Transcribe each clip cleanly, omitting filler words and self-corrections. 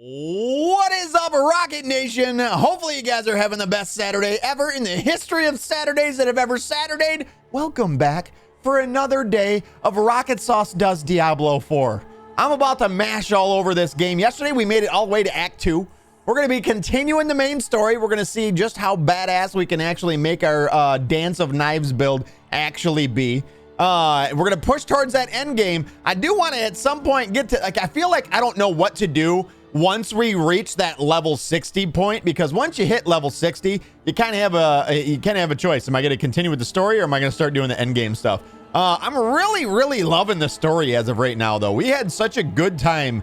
What is up, Rocket Nation? Hopefully you guys are having the best Saturday ever in the history of Saturdays that have ever Saturdayed. Welcome back for another day of Rockitsauce Does Diablo IV. I'm about to mash all over this game. Yesterday we made it all the way to Act 2. We're going to be continuing the main story. We're going to see just how badass we can actually make our Dance of Knives build actually be. We're going to push towards that end game. I do want to at some point get to, I feel like I don't know what to do once we reach that level 60 point, because once you hit level 60, you kind of have a choice. Am I going to continue with the story, or am I going to start doing the end game stuff? I'm really loving the story as of right now, though. We had such a good time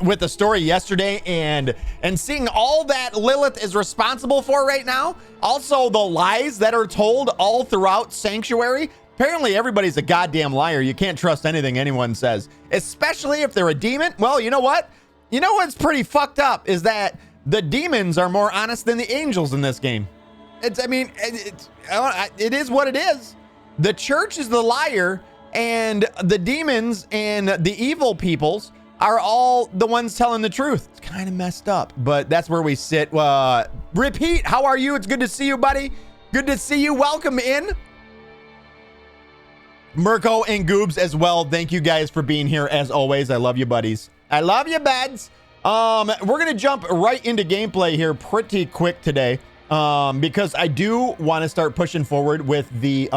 with the story yesterday, and seeing all that Lilith is responsible for right now. Also, the lies that are told all throughout Sanctuary. Apparently, everybody's a goddamn liar. You can't trust anything anyone says, especially if they're a demon. Well, you know what? You know what's pretty fucked up is that the demons are more honest than the angels in this game. It is what it is. The church is the liar, and the demons and the evil peoples are all the ones telling the truth. It's kind of messed up, but that's where we sit. Repeat, how are you? It's good to see you, buddy. Good to see you. Welcome in. Mirko and Goobs as well. Thank you guys for being here as always. I love you, buddies. I love you, buds. We're going to jump right into gameplay here pretty quick today, because I do want to start pushing forward with the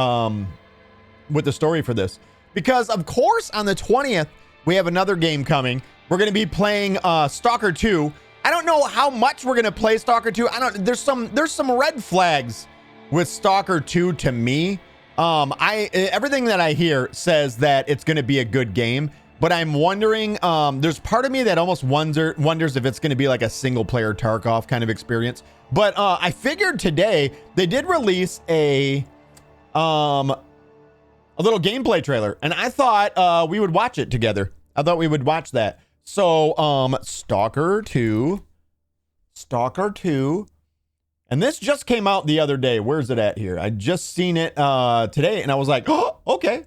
story for this. Because, of course, on the 20th, we have another game coming. We're going to be playing Stalker 2. I don't know how much we're going to play Stalker 2. There's some red flags with Stalker 2 to me. Everything that I hear says that it's going to be a good game, but I'm wondering, there's part of me that almost wonders if it's going to be like a single player Tarkov kind of experience. But I figured today they did release a little gameplay trailer, and I thought we would watch it together. I thought we would watch that. So Stalker 2, and this just came out the other day. Where's it at here? I just seen it today, and I was like, oh, okay.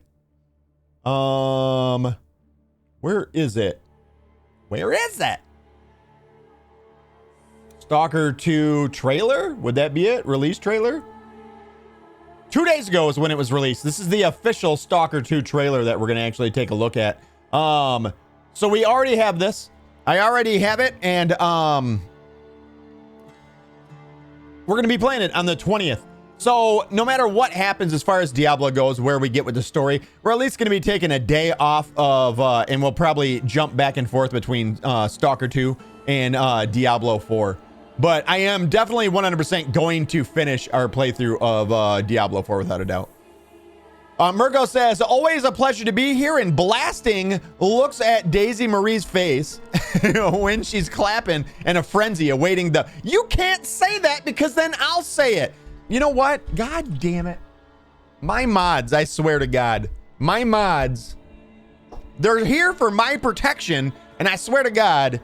Where is it? Where is that? Stalker 2 trailer? Would that be it? Release trailer? 2 days ago is when it was released. This is the official Stalker 2 trailer that we're going to actually take a look at. So we already have this. I already have it, and we're going to be playing it on the 20th. So no matter what happens as far as Diablo goes, where we get with the story, we're at least going to be taking a day off of, and we'll probably jump back and forth between Stalker 2 and Diablo 4. But I am definitely 100% going to finish our playthrough of Diablo 4 without a doubt. Mirko says, always a pleasure to be here, and blasting looks at Daisy Marie's face when she's clapping in a frenzy awaiting the... You can't say that, because then I'll say it. You know what? God damn it. My mods, I swear to God. My mods, they're here for my protection, and I swear to God,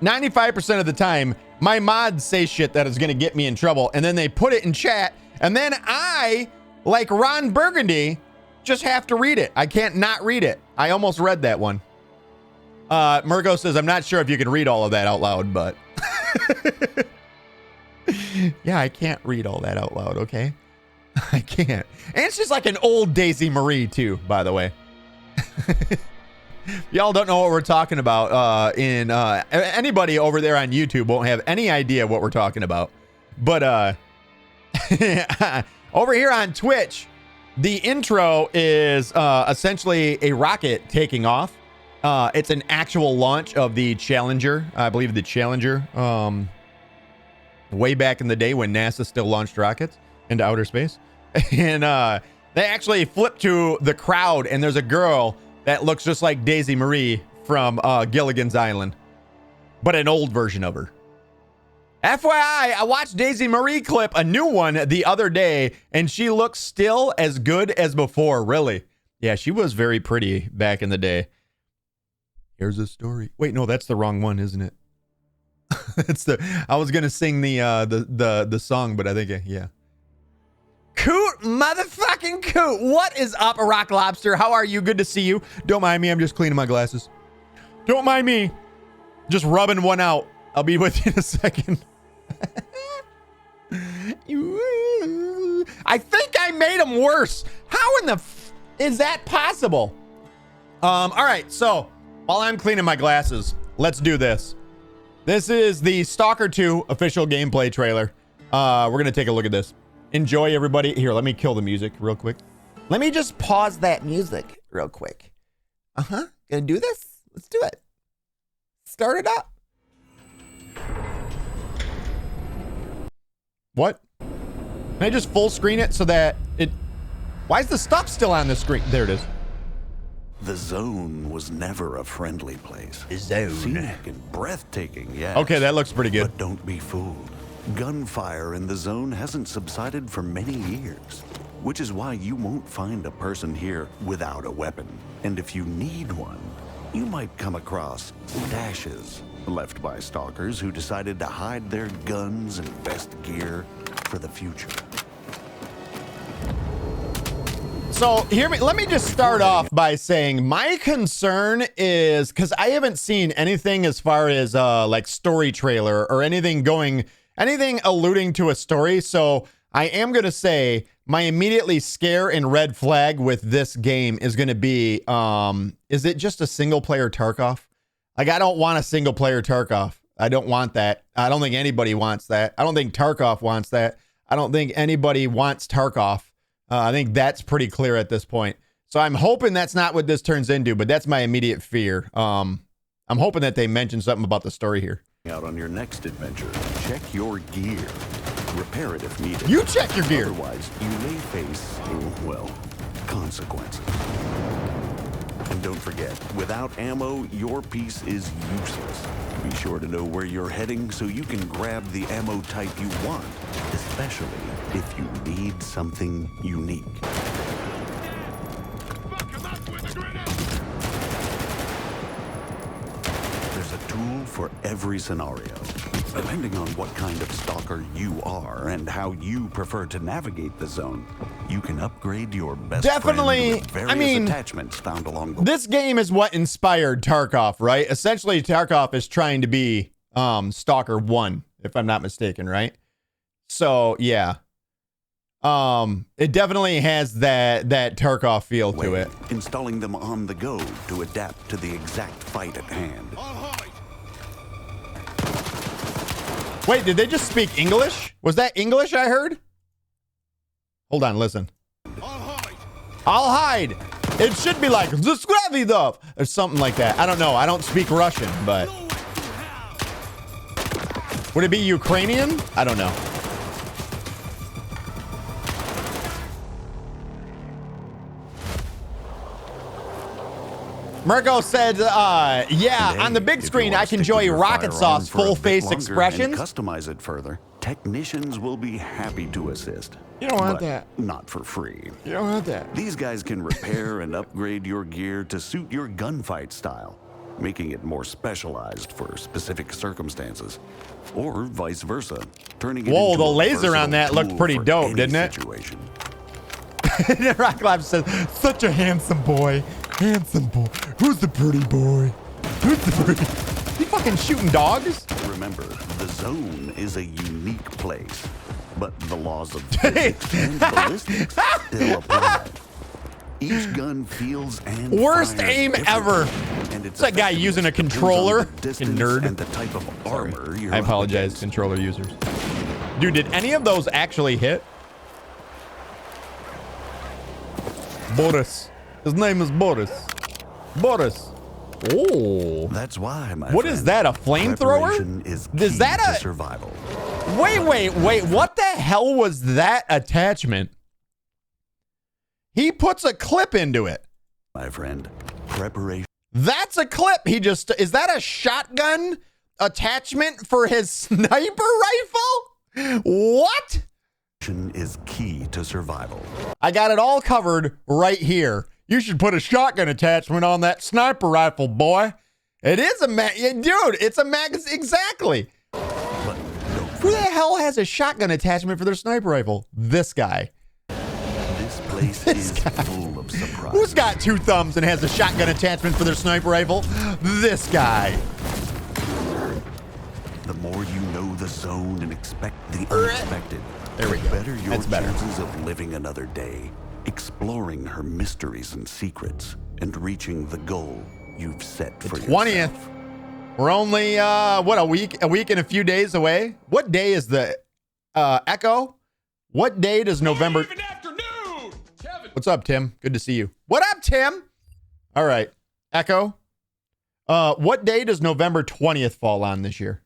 95% of the time, my mods say shit that is going to get me in trouble, and then they put it in chat, and then I, like Ron Burgundy, just have to read it. I can't not read it. I almost read that one. Mirko says, I'm not sure if you can read all of that out loud, but... Yeah, I can't read all that out loud, okay? I can't. And it's just like an old Daisy Marie, too, by the way. Y'all don't know what we're talking about. Anybody over there on YouTube won't have any idea what we're talking about. But over here on Twitch, the intro is essentially a rocket taking off. It's an actual launch of the Challenger. I believe the Challenger. Way back in the day when NASA still launched rockets into outer space. And they actually flip to the crowd, and there's a girl that looks just like Daisy Marie from Gilligan's Island, but an old version of her. FYI, I watched Daisy Marie clip, a new one, the other day, and she looks still as good as before, really. Yeah, she was very pretty back in the day. Here's a story. Wait, no, that's the wrong one, isn't it? I was gonna sing the song, but I think yeah. Coot, motherfucking Coot. What is up, Rock Lobster? How are you? Good to see you. Don't mind me. I'm just cleaning my glasses. Don't mind me. Just rubbing one out. I'll be with you in a second. I think I made him worse. How in the is that possible? All right, so while I'm cleaning my glasses, let's do this. This is the Stalker 2 official gameplay trailer. We're gonna take a look at this. Enjoy, everybody. Here, let me kill the music real quick. Let me just pause that music real quick. Gonna do this? Let's do it. Start it up. What? Can I just full screen it so that it... Why is the stuff still on the screen? There it is. The zone was never a friendly place. The zone. Scenic and breathtaking, yes. Okay, that looks pretty good. But don't be fooled. Gunfire in the zone hasn't subsided for many years, which is why you won't find a person here without a weapon. And if you need one, you might come across stashes left by stalkers who decided to hide their guns and best gear for the future. So hear me. Let me just start off by saying my concern is because I haven't seen anything as far as like story trailer or anything alluding to a story. So I am going to say my immediately scare and red flag with this game is going to be, is it just a single player Tarkov? Like, I don't want a single player Tarkov. I don't want that. I don't think anybody wants that. I don't think Tarkov wants that. I don't think anybody wants Tarkov. I think that's pretty clear at this point. So I'm hoping that's not what this turns into, but that's my immediate fear. I'm hoping that they mention something about the story here. Out on your next adventure, check your gear. Repair it if needed. You check your gear. Otherwise, you may face, well, consequences. And don't forget, without ammo, your piece is useless. Be sure to know where you're heading so you can grab the ammo type you want, especially if you need something unique. There's a tool for every scenario. Depending on what kind of stalker you are and how you prefer to navigate the zone, you can upgrade your best Definitely, friend with various attachments found along the way. This game is what inspired Tarkov, right? Essentially, Tarkov is trying to be Stalker 1, if I'm not mistaken, right? So, yeah. It definitely has that Tarkov feel to it. Installing them on the go to adapt to the exact fight at hand. Wait, did they just speak English? Was that English I heard? Hold on, listen. I'll hide. It should be like Zskravidov or something like that. I don't know. I don't speak Russian, but would it be Ukrainian? I don't know. Marco said, yeah, Today, on the big if screen, you I want to can stick enjoy with your Rocket firearm Sauce for a full bit face longer expressions. and customize it further. Technicians will be happy to assist. You don't want but that. Not for free. You don't want that. These guys can repair and upgrade your gear to suit your gunfight style, making it more specialized for specific circumstances, or vice versa, turning it Whoa, into the a laser on that versatile looked tool pretty for dope, any didn't it? situation. Rock Live says, such a handsome boy. Handsome boy. Who's the pretty boy? Who's the pretty? You fucking shooting dogs? Remember, the zone is a unique place, but the laws of physics and ballistics still apply. Each gun feels and Worst fires aim differently, ever. and its It's that guy using a effectiveness controller. depends on the distance Fucking nerd. and the type of armor you're I up apologize, against. controller users. Dude, did any of those actually hit? Boris. His name is Boris. Boris. Oh. That's why, my What friend, is that, a flamethrower? preparation is Is key that to a- survival? Wait. What the hell was that attachment? He puts a clip into it. My friend, preparation That's a clip. Is that a shotgun attachment for his sniper rifle? What? is key to survival. I got it all covered right here. You should put a shotgun attachment on that sniper rifle, boy. It is a dude, it's a magazine. Exactly. But don't Who the hell has a shotgun attachment for their sniper rifle? This guy. This place is full of surprises. Who's got two thumbs and has a shotgun attachment for their sniper rifle? This guy. The more you know the zone and expect the unexpected, There we the go. better your That's better. chances of living another day, exploring her mysteries and secrets, and reaching the goal you've set for 20th. yourself. We're only what, a week and a few days away. What day is the Echo? What day does November? Good afternoon, Kevin. What's up, Tim? Good to see you. What up, Tim? All right, Echo. What day does November 20th fall on this year?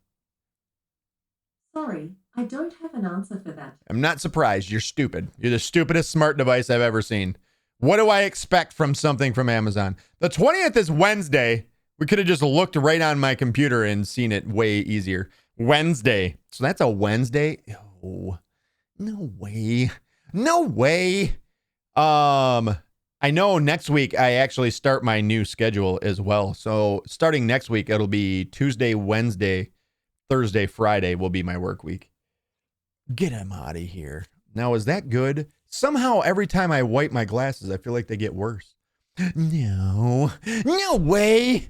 Sorry, I don't have an answer for that. I'm not surprised. You're stupid. You're the stupidest smart device I've ever seen. What do I expect from something from Amazon? The 20th is Wednesday. We could have just looked right on my computer and seen it way easier. Wednesday. So that's a Wednesday? Oh, no way. No way. I know next week I actually start my new schedule as well. So starting next week, it'll be Tuesday, Wednesday, Thursday, Friday will be my work week. Get him out of here. Now, is that good? Somehow, every time I wipe my glasses, I feel like they get worse. No way.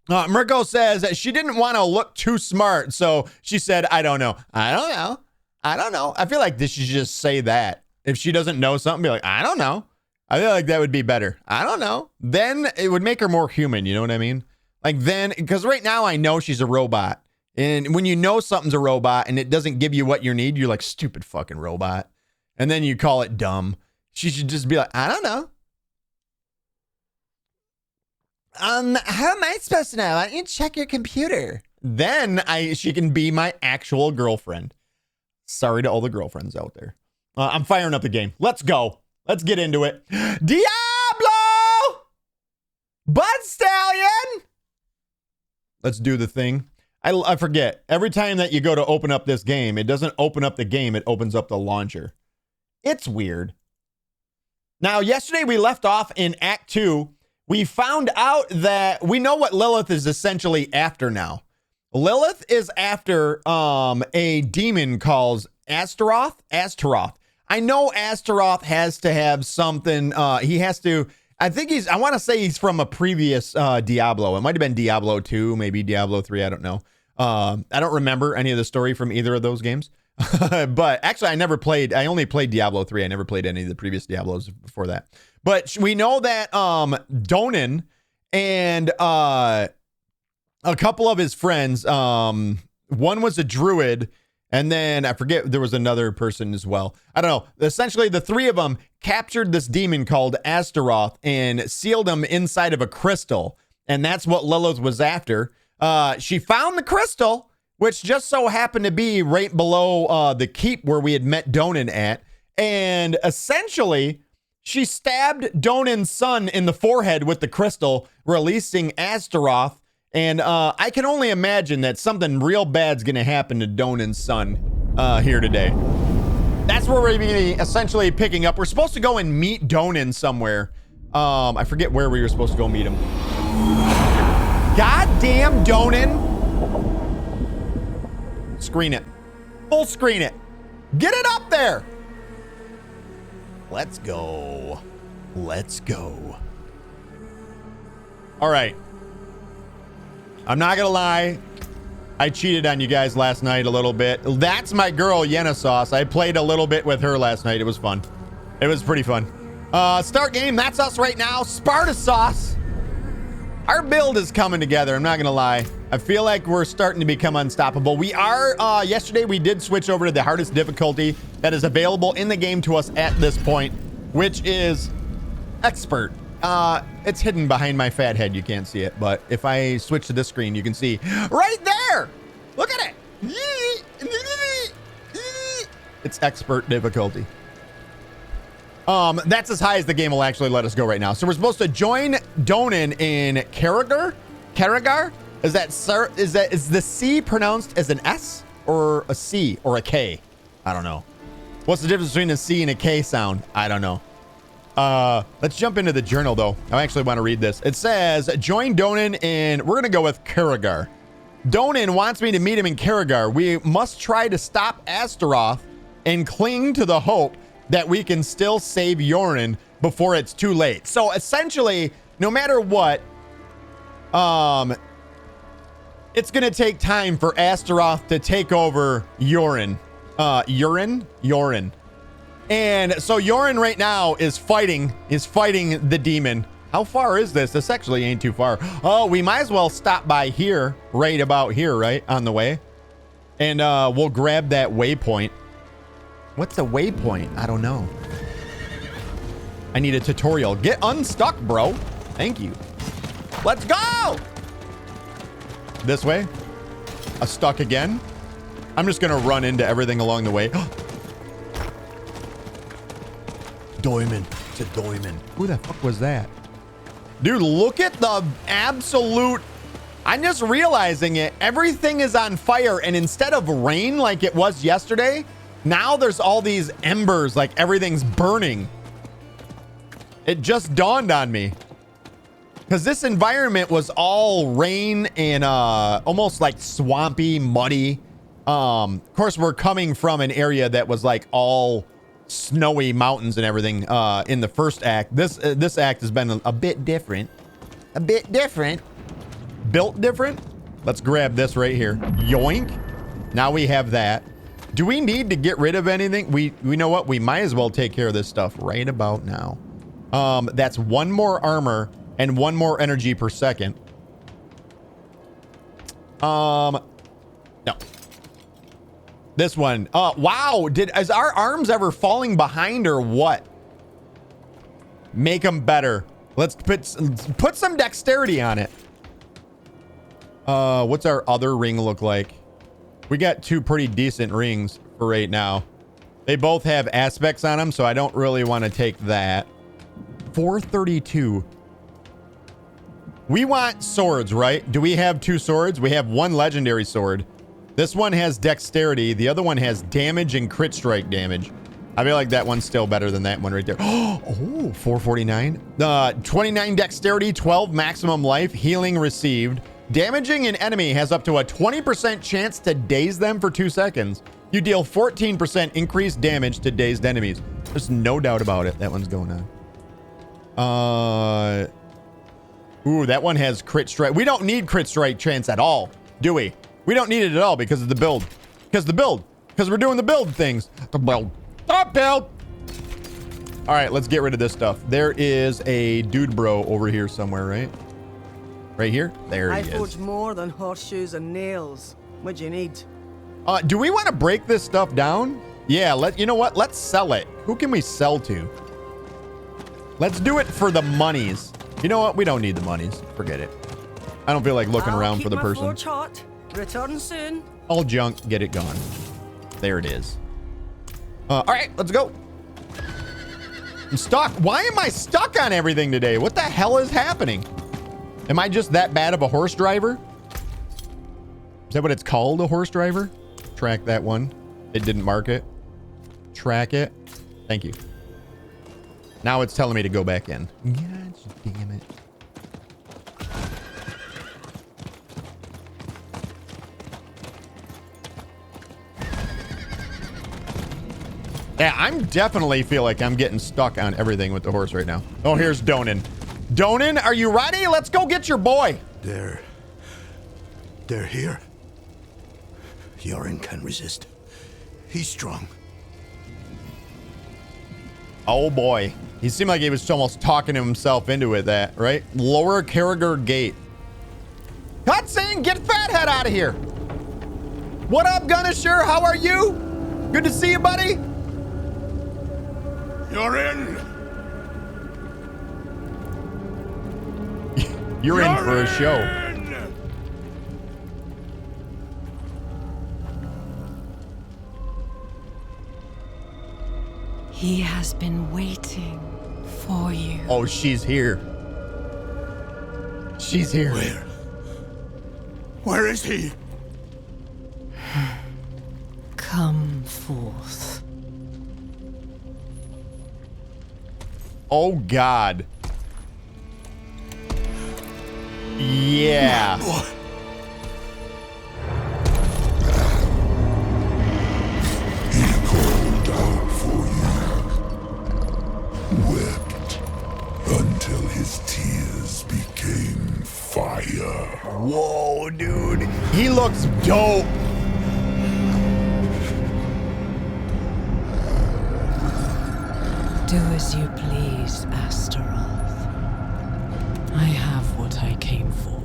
Mirko says that she didn't want to look too smart, so she said, I don't know. I feel like this should just say that. If she doesn't know something, be like, I don't know. I feel like that would be better. I don't know. Then it would make her more human. You know what I mean? Like then, because right now I know she's a robot. And when you know something's a robot and it doesn't give you what you need, you're like, stupid fucking robot. And then you call it dumb. She should just be like, I don't know. How am I supposed to know? Why don't you check your computer? Then she can be my actual girlfriend. Sorry to all the girlfriends out there. I'm firing up the game. Let's go. Let's get into it. Diablo! Bud Stallion! Let's do the thing. I forget. Every time that you go to open up this game, it doesn't open up the game. It opens up the launcher. It's weird. Now, yesterday we left off in Act 2. We found out that we know what Lilith is essentially after now. Lilith is after a demon called Astaroth. I know Astaroth has to have something. He has to. I want to say he's from a previous Diablo. It might have been Diablo 2, maybe Diablo 3. I don't know. I don't remember any of the story from either of those games. But actually, I only played Diablo 3. I never played any of the previous Diablos before that. But we know that Donan and a couple of his friends, one was a druid, and then I forget, there was another person as well. I don't know. Essentially, the three of them captured this demon called Astaroth and sealed him inside of a crystal. And that's what Lilith was after. She found the crystal, which just so happened to be right below the keep where we had met Donan at. And essentially, she stabbed Donan's son in the forehead with the crystal, releasing Astaroth. And I can only imagine that something real bad's going to happen to Donan's son here today. That's where we're going to be essentially picking up. We're supposed to go and meet Donan somewhere. I forget where we were supposed to go meet him. Goddamn Donan. Screen it. Full screen it. Get it up there. Let's go. Let's go. All right. I'm not gonna lie, I cheated on you guys last night a little bit. That's my girl, Yenisauce. I played a little bit with her last night. It was fun. It was pretty fun. Start game, that's us right now. Sparta Sauce. Our build is coming together, I'm not gonna lie. I feel like we're starting to become unstoppable. We are, yesterday we did switch over to the hardest difficulty that is available in the game to us at this point, which is Expert. It's hidden behind my fat head. You can't see it, but if I switch to this screen, you can see right there. Look at it. It's expert difficulty. That's as high as the game will actually let us go right now. So we're supposed to join Donan in Karagar. Is the C pronounced as an S or a C or a K? I don't know. What's the difference between a C and a K sound? I don't know. Let's jump into the journal though. I actually want to read this. It says, join Donan in, we're going to go with Karagar. Donan wants me to meet him in Karagar. We must try to stop Astaroth and cling to the hope that we can still save Yorin before it's too late. So essentially, no matter what, it's going to take time for Astaroth to take over Yorin. Yorin. And so Yorin right now is fighting the demon. How far is this? This actually ain't too far. Oh, we might as well stop by here, right about here, right on the way. And we'll grab that waypoint. What's a waypoint? I don't know. I need a tutorial. Get unstuck, bro. Thank you. Let's go. This way. Stuck again. I'm just going to run into everything along the way. Diamond. It's a diamond. Who the fuck was that? Dude, look at the absolute... I'm just realizing it. Everything is on fire, and instead of rain like it was yesterday, now there's all these embers, like everything's burning. It just dawned on me. Because this environment was all rain and almost like swampy, muddy. Of course, we're coming from an area that was like all snowy mountains and everything in the first act. This act has been a bit different. A bit different. Built different. Let's grab this right here. Yoink. Now we have that. Do we need to get rid of anything? We know what? We might as well take care of this stuff right about now. That's one more armor and one more energy per second. No. This one. Wow. Is our arms ever falling behind or what? Make them better. Let's put some dexterity on it. What's our other ring look like? We got two pretty decent rings for right now. They both have aspects on them, so I don't really want to take that. 432. We want swords, right? Do we have two swords? We have one legendary sword. This one has dexterity. The other one has damage and crit strike damage. I feel like that one's still better than that one right there. Oh, 449. 29 dexterity, 12 maximum life, healing received. Damaging an enemy has up to a 20% chance to daze them for 2 seconds. You deal 14% increased damage to dazed enemies. There's no doubt about it. That one's going on. Ooh, that one has crit strike. We don't need crit strike chance at all, do we? We don't need it at all because of the build. Because we're doing the build things. The build. Stop build. All right, let's get rid of this stuff. There is a dude bro over here somewhere, right? Right here? There he is. I forge more than horseshoes and nails. What do you need? Do we want to break this stuff down? Yeah, you know what? Let's sell it. Who can we sell to? Let's do it for the monies. You know what? We don't need the monies. Forget it. I don't feel like looking around for the person. Forge hot. Return soon. All junk, get it gone. There it is. All right, let's go. I'm stuck. Why am I stuck on everything today? What the hell is happening? Am I just that bad of a horse driver? Is that what it's called, a horse driver? Track that one. It didn't mark it. Track it. Thank you. Now it's telling me to go back in. God damn it. Yeah, I'm definitely feel like I'm getting stuck on everything with the horse right now. Oh, here's Donan. Donan, are you ready? Let's go get your boy. They're here. Yorin can resist. He's strong. Oh boy. He seemed like he was almost talking himself into it, that, right? Lower Carragher Gate. Cutscene, get Fathead out of here. What up, Gunnisher? How are you? Good to see you, buddy. You're in. You're in for a show. He has been waiting for you. Oh, she's here. She's here. Where is he? Come forth. Oh, God. Yeah. Wept until his tears became fire. Whoa, dude. He looks dope. Do as you please, Astaroth. I have what I came for.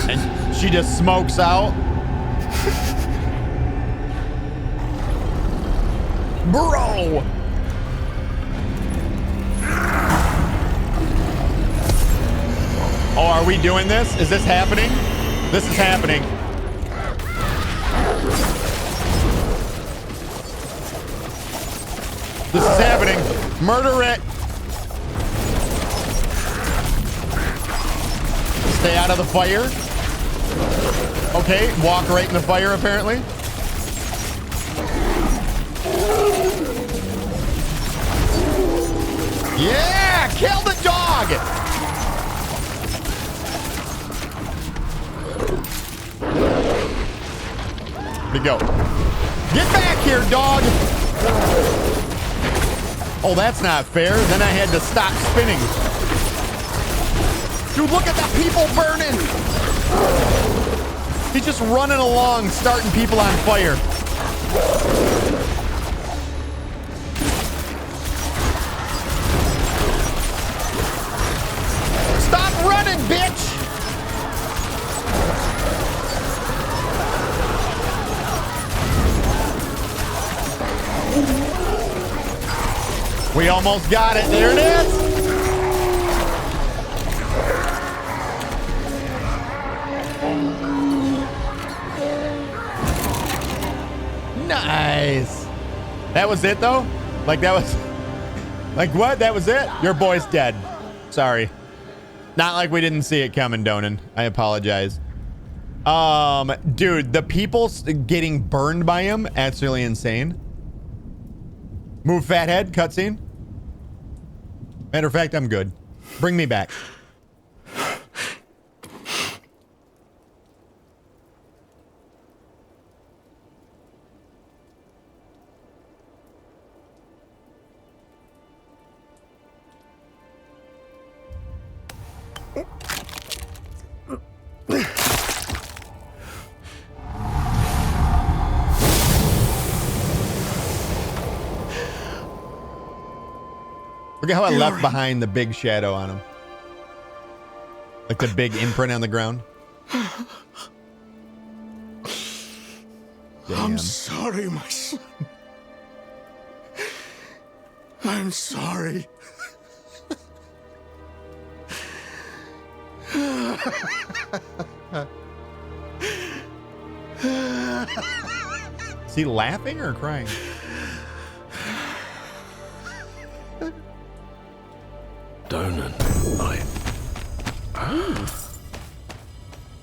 And she just smokes out. Bro! Oh, are we doing this? Is this happening? This is happening. This is happening. Murder it. Stay out of the fire. Okay, walk right in the fire, apparently. Yeah, kill the dog. Where'd he go? Get back here, dog. Oh, that's not fair. Then I had to stop spinning. Dude, look at the people burning. He's just running along, starting people on fire. Stop running, bitch! We almost got it. There it is. Nice. That was it, though? Like, that was... Like, what? That was it? Your boy's dead. Sorry. Not like we didn't see it coming, Donan. I apologize. Dude, the people getting burned by him, absolutely insane. Move, fathead, cutscene. Matter of fact, I'm good. Bring me back. Look at how I left behind the big shadow on him. Like the big imprint on the ground. Damn. I'm sorry, my son. I'm sorry. Is he laughing or crying? Donan,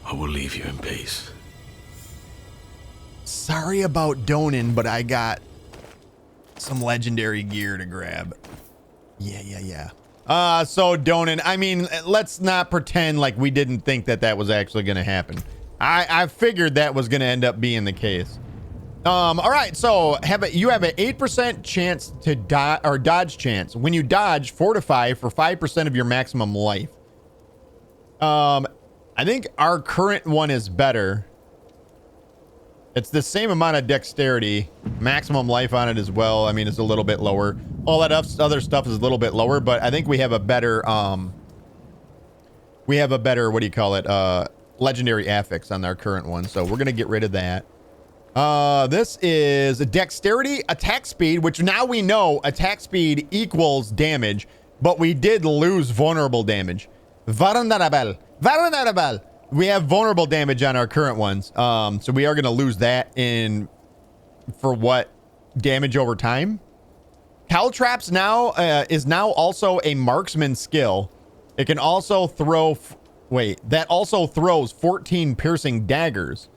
I will leave you in peace. Sorry about Donan, but I got some legendary gear to grab. Yeah. So Donan, I mean, let's not pretend like we didn't think that that was actually going to happen. I figured that was going to end up being the case. All right, so you have an 8% chance to dodge chance. When you dodge, fortify for 5% of your maximum life. I think our current one is better. It's the same amount of dexterity, maximum life on it as well. I mean, it's a little bit lower. All that other stuff is a little bit lower, but I think we have a better, what do you call it? Legendary affix on our current one. So we're going to get rid of that. This is dexterity, attack speed, which now we know attack speed equals damage, but we did lose vulnerable damage. Vulnerable. We have vulnerable damage on our current ones. So we are going to lose that for what? Damage over time? Caltrops now, is now also a marksman skill. It can also throw, that also throws 14 piercing daggers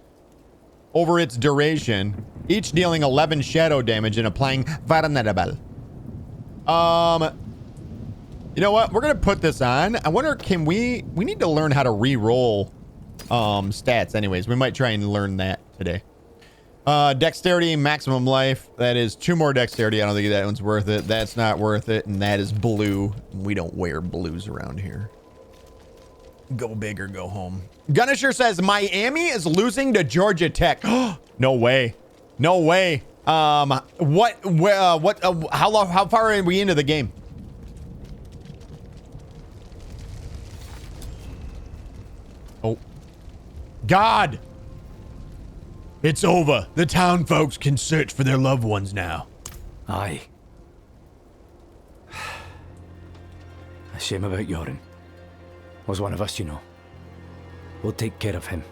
over its duration, each dealing 11 shadow damage and applying vulnerable. You know what? We're going to put this on. I wonder, we need to learn how to re-roll stats anyways. We might try and learn that today. Dexterity, maximum life. That is 2 more dexterity. I don't think that one's worth it. That's not worth it. And that is blue. We don't wear blues around here. Go big or go home. Gunnisher says Miami is losing to Georgia Tech. No way. No way. How far are we into the game? Oh. God. It's over. The town folks can search for their loved ones now. Aye. A shame about Yoren. Was one of us, you know. We'll take care of him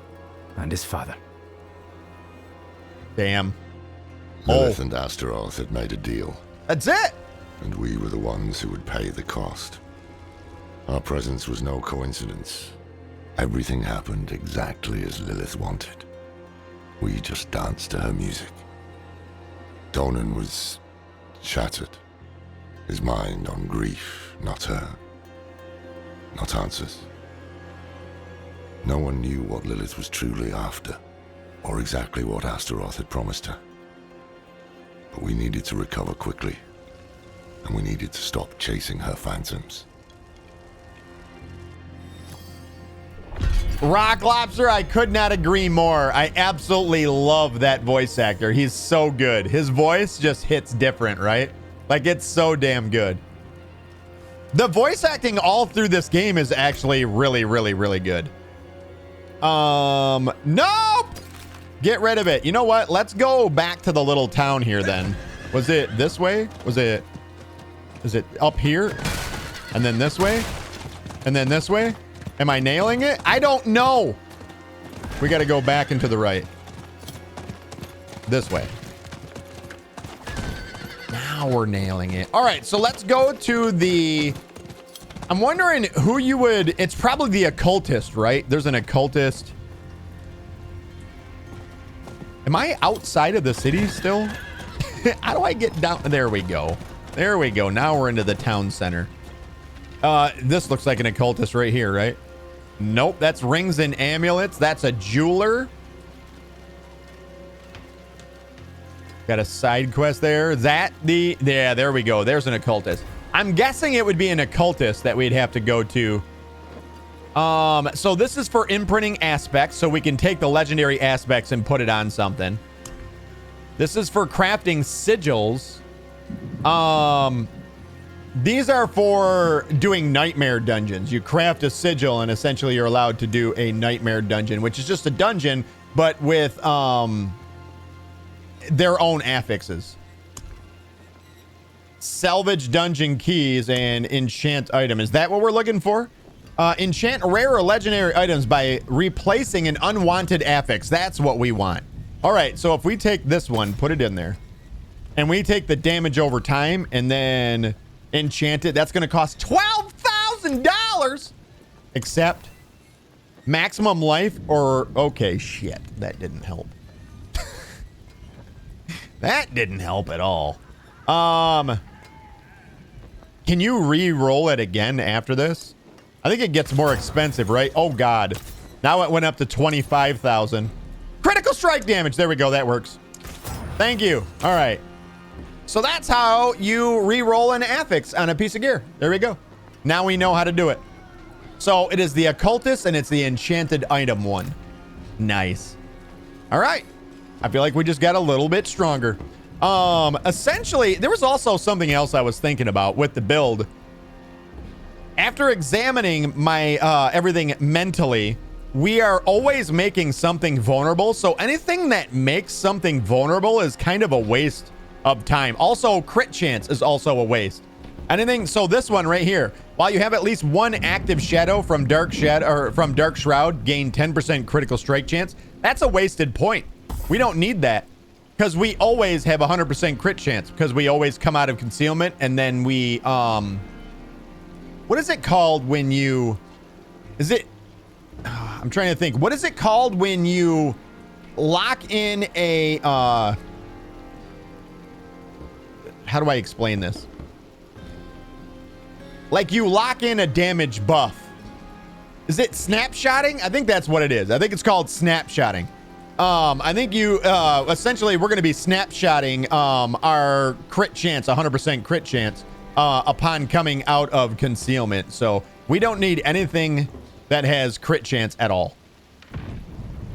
and his father. Damn. Lilith and Astaroth had made a deal. That's it. And we were the ones who would pay the cost. Our presence was no coincidence. Everything happened exactly as Lilith wanted. We just danced to her music. Donan was shattered. His mind on grief, not her. Not answers. No one knew what Lilith was truly after, or exactly what Astaroth had promised her. But we needed to recover quickly, and we needed to stop chasing her phantoms. Rock Lobster, I could not agree more. I absolutely love that voice actor. He's so good. His voice just hits different, right? Like, it's so damn good. The voice acting all through this game is actually really, really, really good. Nope! Get rid of it. You know what? Let's go back to the little town here then. Was it this way? Is it up here? And then this way? And then this way? Am I nailing it? I don't know. We got to go back into the right. This way. Now we're nailing it. All right, so let's go to the... I'm wondering who you would... It's probably the occultist, right? There's an occultist. Am I outside of the city still? How do I get down? There we go. There we go. Now we're into the town center. This looks like an occultist right here, right? Nope, that's rings and amulets. That's a jeweler. Got a side quest there. Is that the... Yeah, there we go. There's an occultist. I'm guessing it would be an occultist that we'd have to go to. So this is for imprinting aspects, so we can take the legendary aspects and put it on something. This is for crafting sigils. These are for doing nightmare dungeons. You craft a sigil and essentially you're allowed to do a nightmare dungeon, which is just a dungeon, but with their own affixes. Salvage dungeon keys and enchant item. Is that what we're looking for? Enchant rare or legendary items by replacing an unwanted affix. That's what we want. All right, so if we take this one, put it in there, and we take the damage over time and then enchant it, that's going to cost $12,000. Except maximum life or... Okay, shit. That didn't help. That didn't help at all. Can you re-roll it again after this? I think it gets more expensive, right? Oh, God. Now it went up to 25,000. Critical strike damage. There we go. That works. Thank you. All right. So that's how you re-roll an affix on a piece of gear. There we go. Now we know how to do it. So it is the occultist and it's the enchanted item one. Nice. All right. I feel like we just got a little bit stronger. Essentially, there was also something else I was thinking about with the build. After examining my everything mentally, we are always making something vulnerable. So anything that makes something vulnerable is kind of a waste of time. Also, crit chance is also a waste. Anything. So this one right here, while you have at least one active shadow from Dark Shroud, gain 10% critical strike chance. That's a wasted point. We don't need that because we always have 100% crit chance because we always come out of concealment and then we what is it called when you... Is it... I'm trying to think. What is it called when you lock in a... How do I explain this? Like you lock in a damage buff. Is it snapshotting? I think that's what it is. I think it's called snapshotting. I think you essentially we're going to be snapshotting our crit chance, 100% crit chance upon coming out of concealment. So we don't need anything that has crit chance at all.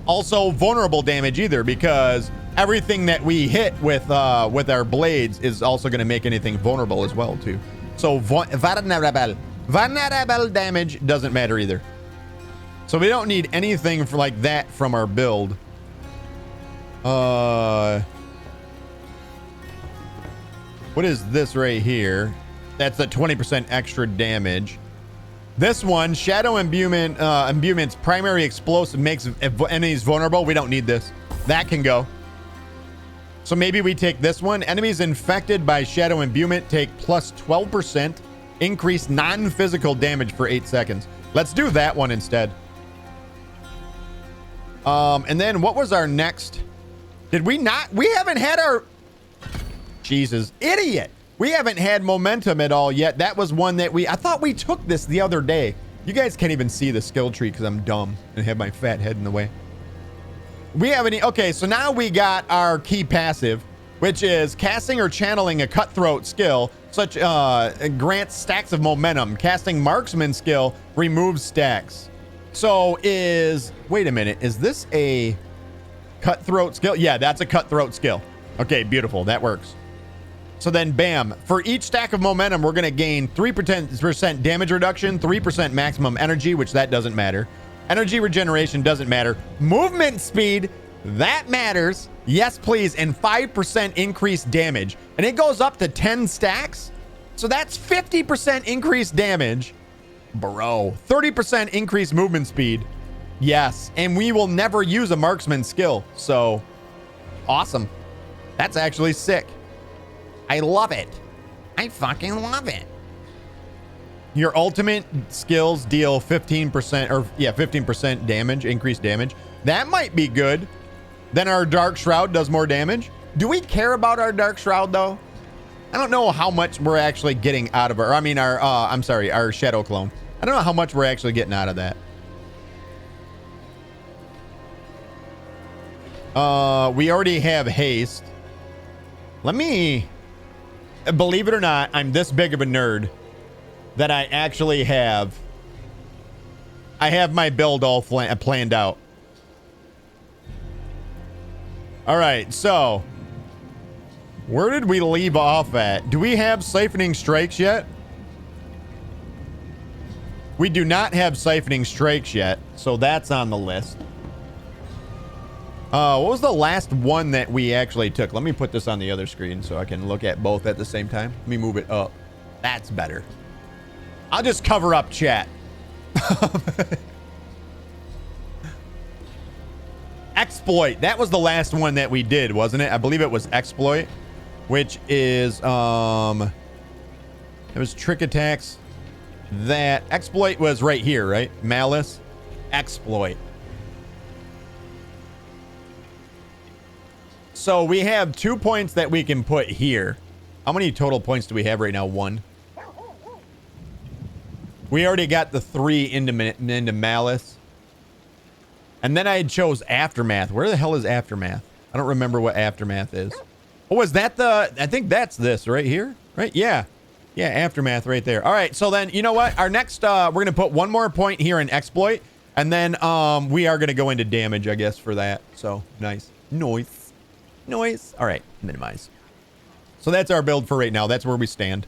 Also vulnerable damage either, because everything that we hit with our blades is also going to make anything vulnerable as well too. So vulnerable damage doesn't matter either. So we don't need anything for like that from our build. What is this right here? That's the 20% extra damage. This one, Shadow Imbuement's primary explosive makes enemies vulnerable. We don't need this. That can go. So maybe we take this one. Enemies infected by Shadow Imbuement take plus 12% increased non-physical damage for 8 seconds. Let's do that one instead. And then what was our next? Did we not? We haven't had our... Jesus, idiot. We haven't had momentum at all yet. That was one that I thought we took this the other day. You guys can't even see the skill tree because I'm dumb and have my fat head in the way. We haven't... Okay, so now we got our key passive, which is casting or channeling a cutthroat skill, such grants stacks of momentum. Casting marksman skill removes stacks. So wait a minute, is this a cutthroat skill? Yeah, that's a cutthroat skill. Okay, beautiful, that works. So then bam, for each stack of momentum, we're gonna gain 3% damage reduction, 3% maximum energy, which that doesn't matter. Energy regeneration doesn't matter. Movement speed, that matters. Yes, please, and 5% increased damage. And it goes up to 10 stacks. So that's 50% increased damage. Bro, 30% increased movement speed. Yes, and we will never use a marksman skill. So, awesome. That's actually sick. I love it. I fucking love it. Your ultimate skills deal 15% or 15% damage, increased damage. That might be good. Then our Dark Shroud does more damage. Do we care about our Dark Shroud though? I don't know how much we're actually getting out of our, our Shadow Clone. I don't know how much we're actually getting out of that. We already have haste. Let me, believe it or not, I'm this big of a nerd that I actually have my build all planned out. All right, so where did we leave off at? Do we have siphoning strikes yet? We do not have siphoning strikes yet, so that's on the list. What was the last one that we actually took? Let me put this on the other screen so I can look at both at the same time. Let me move it up. That's better. I'll just cover up chat. Exploit. That was the last one that we did, wasn't it? I believe it was exploit, which is it was trick attacks. That exploit was right here, right? Malice, exploit. So we have 2 points that we can put here. How many total points do we have right now? 1. We already got the 3 into malice. And then I chose aftermath. Where the hell is aftermath? I don't remember what aftermath is. Oh, is that I think that's this right here, right? Yeah. Yeah, aftermath right there. All right, so then, you know what? Our next, we're going to put 1 more point here in exploit. And then we are going to go into damage, I guess, for that. So, nice. Noise. All right, minimize. So that's our build for right now. That's where we stand.